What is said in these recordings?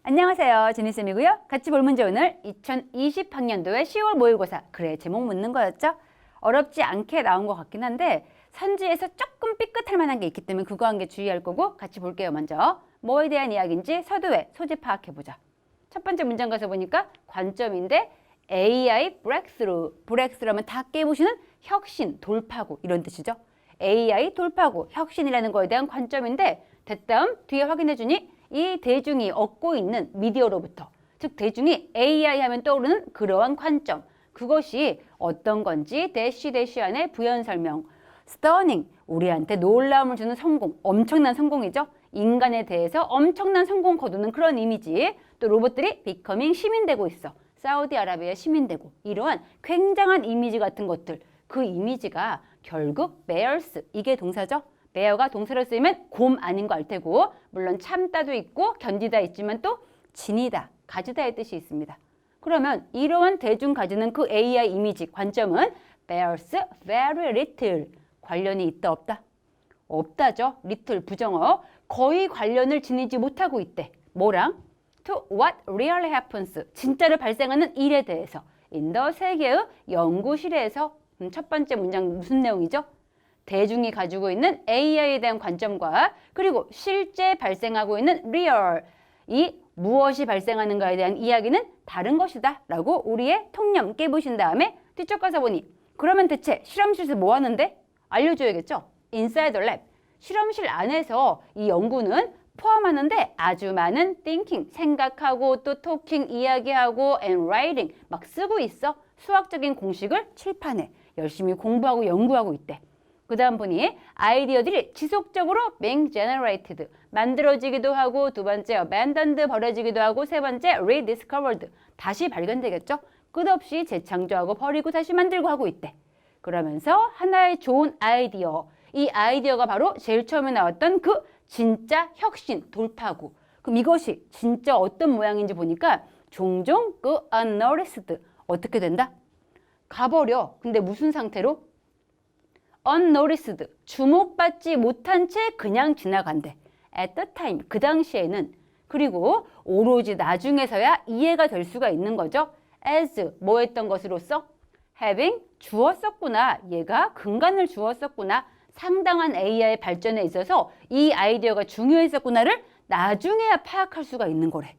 안녕하세요. 제니쌤이고요. 같이 볼 문제 오늘 2020학년도의 10월 모의고사. 그래, 제목 묻는 거였죠? 어렵지 않게 나온 것 같긴 한데 선지에서 조금 삐끗할 만한 게 있기 때문에 그거 한 개 주의할 거고 같이 볼게요. 먼저 뭐에 대한 이야기인지 서두에 소재 파악해보자. 첫 번째 문장 가서 보니까 관점인데 AI breakthrough. breakthrough하면 다 깨부시는 혁신, 돌파구 이런 뜻이죠. AI 돌파구, 혁신이라는 거에 대한 관점인데 됐다음 뒤에 확인해주니 이 대중이 얻고 있는 미디어로부터, 즉 대중이 AI 하면 떠오르는 그러한 관점, 그것이 어떤 건지 대시 안에 부연 설명. stunning, 우리한테 놀라움을 주는 성공, 엄청난 성공이죠. 인간에 대해서 엄청난 성공 거두는 그런 이미지. 또 로봇들이 becoming 시민되고 있어. 사우디아라비아 시민되고 이러한 굉장한 이미지 같은 것들. 그 이미지가 결국 bears, 이게 동사죠. bear가 동사로 쓰이면 곰 아닌 거 알 테고 물론 참다도 있고 견디다 있지만 또 지니다, 가지다의 뜻이 있습니다. 그러면 이러한 대중 가지는 그 AI 이미지 관점은 bears very little, 관련이 있다 없다? 없다죠. little 부정어, 거의 관련을 지니지 못하고 있대. 뭐랑? to what really happens, 진짜로 발생하는 일에 대해서 in the 세계의 연구실에서. 첫 번째 문장 무슨 내용이죠? 대중이 가지고 있는 AI에 대한 관점과 그리고 실제 발생하고 있는 real, 이 무엇이 발생하는가에 대한 이야기는 다른 것이다 라고 우리의 통념 깨부신 다음에 뒤쪽 가서 보니 그러면 대체 실험실에서 뭐 하는데? 알려줘야겠죠? inside the lab, 실험실 안에서 이 연구는 포함하는데 아주 많은 thinking, 생각하고 또 talking, 이야기하고 and writing, 막 쓰고 있어. 수학적인 공식을 칠판에 열심히 공부하고 연구하고 있대. 그 다음 보니 아이디어들이 지속적으로 being generated, 만들어지기도 하고 두 번째 abandoned, 버려지기도 하고 세 번째 rediscovered, 다시 발견되겠죠. 끝없이 재창조하고 버리고 다시 만들고 하고 있대. 그러면서 하나의 좋은 아이디어, 이 아이디어가 바로 제일 처음에 나왔던 그 진짜 혁신, 돌파구. 그럼 이것이 진짜 어떤 모양인지 보니까 종종 그 unnoticed, 어떻게 된다? 가버려. 근데 무슨 상태로? unnoticed, 주목받지 못한 채 그냥 지나간대. at the time, 그 당시에는. 그리고 오로지 나중에서야 이해가 될 수가 있는 거죠. as, 뭐 했던 것으로서? having, 주었었구나. 얘가 근간을 주었었구나. 상당한 AI 발전에 있어서 이 아이디어가 중요했었구나를 나중에야 파악할 수가 있는 거래.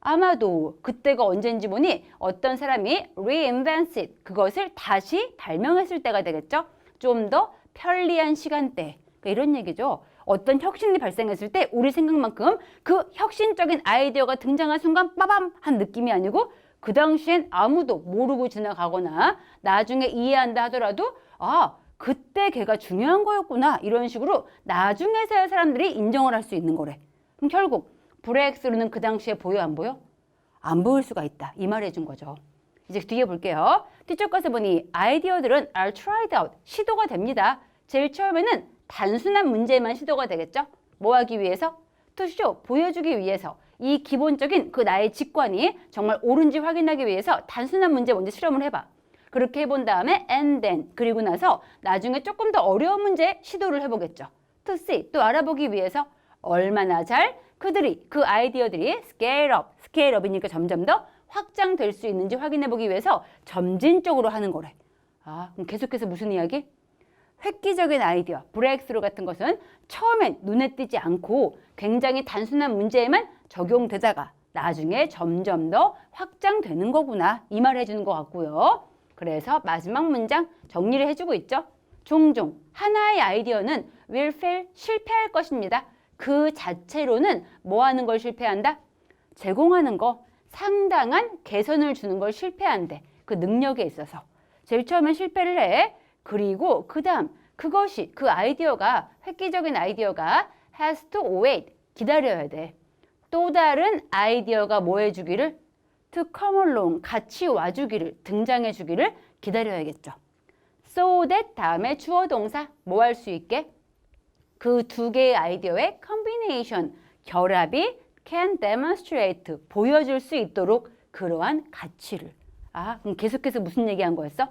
아마도 그때가 언제인지 보니 어떤 사람이 reinvents it, 그것을 다시 발명했을 때가 되겠죠. 좀 더 편리한 시간대. 그러니까 이런 얘기죠. 어떤 혁신이 발생했을 때 우리 생각만큼 그 혁신적인 아이디어가 등장한 순간 빠밤 한 느낌이 아니고 그 당시엔 아무도 모르고 지나가거나 나중에 이해한다 하더라도 아, 그때 걔가 중요한 거였구나. 이런 식으로 나중에서야 사람들이 인정을 할 수 있는 거래. 그럼 결국 브레이크스루는 그 당시에 보여 안 보여? 안 보일 수가 있다. 이 말 해준 거죠. 이제 뒤에 볼게요. 뒤쪽 가서 보니 아이디어들은 are tried out, 시도가 됩니다. 제일 처음에는 단순한 문제만 시도가 되겠죠. 뭐 하기 위해서? to show, 보여주기 위해서. 이 기본적인 그 나의 직관이 정말 옳은지 확인하기 위해서 단순한 문제 먼저 실험을 해봐. 그렇게 해본 다음에 and then, 그리고 나서 나중에 조금 더 어려운 문제 시도를 해보겠죠. to see, 또 알아보기 위해서 얼마나 잘 그들이, 그 아이디어들이 scale up, scale up이니까 점점 더 확장될 수 있는지 확인해보기 위해서 점진적으로 하는 거래. 아, 그럼 계속해서 무슨 이야기? 획기적인 아이디어, 브레이크스루 같은 것은 처음엔 눈에 띄지 않고 굉장히 단순한 문제에만 적용되다가 나중에 점점 더 확장되는 거구나. 이 말 해주는 것 같고요. 그래서 마지막 문장 정리를 해주고 있죠. 종종 하나의 아이디어는 will fail, 실패할 것입니다. 그 자체로는 뭐 하는 걸 실패한다? 제공하는 거, 상당한 개선을 주는 걸 실패한대. 그 능력에 있어서. 제일 처음엔 실패를 해. 그리고 그 다음 그것이, 그 아이디어가, 획기적인 아이디어가 has to wait, 기다려야 돼. 또 다른 아이디어가 뭐 해주기를? to come along, 같이 와주기를, 등장해주기를 기다려야겠죠. so that 다음에 주어 동사, 뭐 할 수 있게? 그 두 개의 아이디어의 combination, 결합이 can demonstrate, 보여줄 수 있도록 그러한 가치를. 아, 그럼 계속해서 무슨 얘기한 거였어?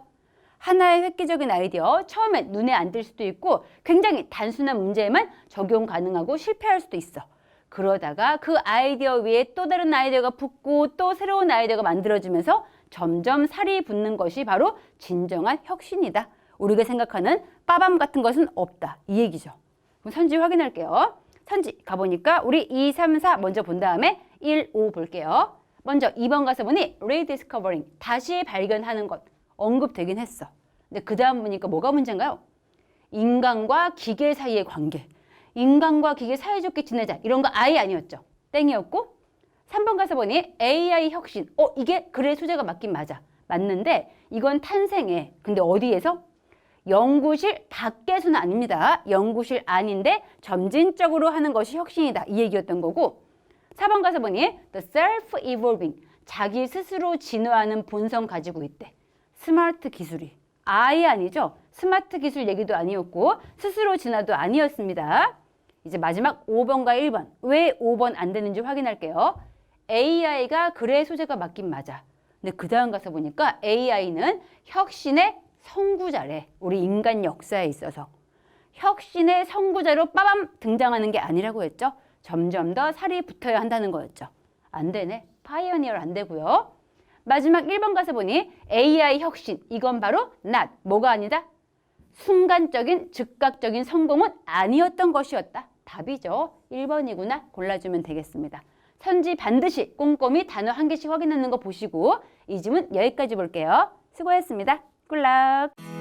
하나의 획기적인 아이디어, 처음엔 눈에 안 띌 수도 있고 굉장히 단순한 문제에만 적용 가능하고 실패할 수도 있어. 그러다가 그 아이디어 위에 또 다른 아이디어가 붙고 또 새로운 아이디어가 만들어지면서 점점 살이 붙는 것이 바로 진정한 혁신이다. 우리가 생각하는 빠밤 같은 것은 없다. 이 얘기죠. 그럼 선지 확인할게요. 선지 가보니까 우리 2, 3, 4 먼저 본 다음에 1, 5 볼게요. 먼저 2번 가서 보니 rediscovering, 다시 발견하는 것 언급되긴 했어. 근데 그 다음 보니까 뭐가 문제인가요? 인간과 기계 사이의 관계. 인간과 기계 사이좋게 지내자. 이런 거 아예 아니었죠. 땡이었고 3번 가서 보니 AI 혁신. 이게 글의 소재가 맞긴 맞아. 맞는데 이건 탄생해. 근데 어디에서? 연구실 밖에서는 아닙니다. 연구실 아닌데 점진적으로 하는 것이 혁신이다. 이 얘기였던 거고 4번 가서 보니 the self-evolving, 자기 스스로 진화하는 본성 가지고 있대. 스마트 기술이. 아예 아니죠. 스마트 기술 얘기도 아니었고 스스로 진화도 아니었습니다. 이제 마지막 5번과 1번. 왜 5번 안 되는지 확인할게요. AI가 글의 소재가 맞긴 맞아. 근데 그 다음 가서 보니까 AI는 혁신의 선구자래. 우리 인간 역사에 있어서. 혁신의 선구자로 빠밤 등장하는 게 아니라고 했죠. 점점 더 살이 붙어야 한다는 거였죠. 안 되네. 파이어니어 안 되고요. 마지막 1번 가서 보니 AI 혁신. 이건 바로 not. 뭐가 아니다? 순간적인 즉각적인 성공은 아니었던 것이었다. 답이죠. 1번이구나. 골라주면 되겠습니다. 선지 반드시 꼼꼼히 단어 한 개씩 확인하는 거 보시고 이 질문 여기까지 볼게요. 수고했습니다. 굿락.